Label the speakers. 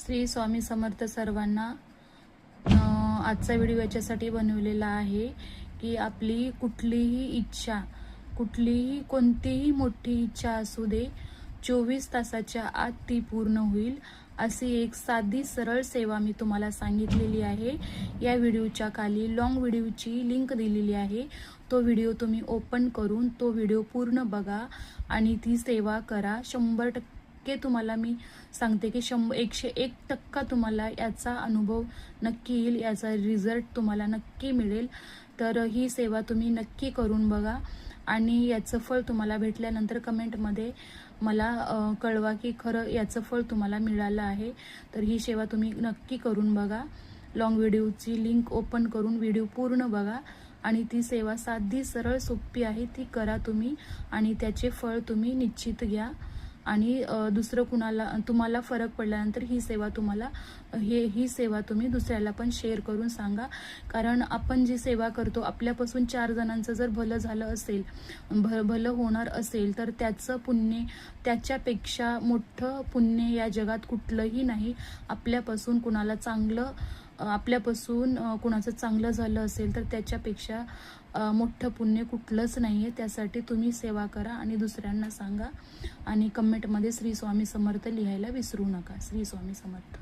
Speaker 1: श्री स्वामी समर्थ सर्वांना। आजचा व्हिडिओ याच्यासाठी बनवलेला आहे की आपली कुठलीही इच्छा, कुठलीही कोणतीही मोठी इच्छा असू दे, 24 तासाच्या आत ती पूर्ण होईल अशी एक साधी सरळ सेवा मी तुम्हाला सांगितलेली आहे। या व्हिडिओच्या खाली लॉंग व्हिडिओची लिंक दिलेली आहे। तो व्हिडिओ तुम्ही ओपन करून तो व्हिडिओ पूर्ण बघा आणि ती सेवा करा। 100% तुम्हाला मी सांगते की 101% तुम्हाला याचा अनुभव नक्की येईल, याचा रिझल्ट तुम्हाला नक्की मिळेल। तर ही सेवा तुम्ही नक्की करून बघा आणि याचं फळ तुम्हाला भेटल्यानंतर कमेंटमध्ये मला कळवा की खरं याचं फळ तुम्हाला मिळालं आहे। तर ही सेवा तुम्ही नक्की करून बघा। लॉंग व्हिडिओची लिंक ओपन करून व्हिडिओ पूर्ण बघा आणि ती सेवा साधी सरळ सोपी आहे, ती करा तुम्ही आणि त्याचे फळ तुम्ही निश्चित घ्या। आणि दुसरं कुणाला तुम्हाला फरक पडल्यानंतर ही सेवा तुम्ही दुसऱ्याला पण शेअर करून सांगा। कारण आपण जी सेवा करतो आपल्यापासून 4 जणांचं जर भलं झालं असेल, भलं होणार असेल, तर त्याचं पुण्य, त्याच्यापेक्षा मोठं पुण्य या जगात कुठलंही नाही। आपल्यापासून कुणाचं चांगलं झालं असेल तर त्याच्यापेक्षा मोठं पुण्य कुठलंच नाही आहे। त्यासाठी तुम्ही सेवा करा आणि दुसऱ्यांना सांगा आणि कमेंटमध्ये श्री स्वामी समर्थ लिहायला विसरू नका। श्री स्वामी समर्थ।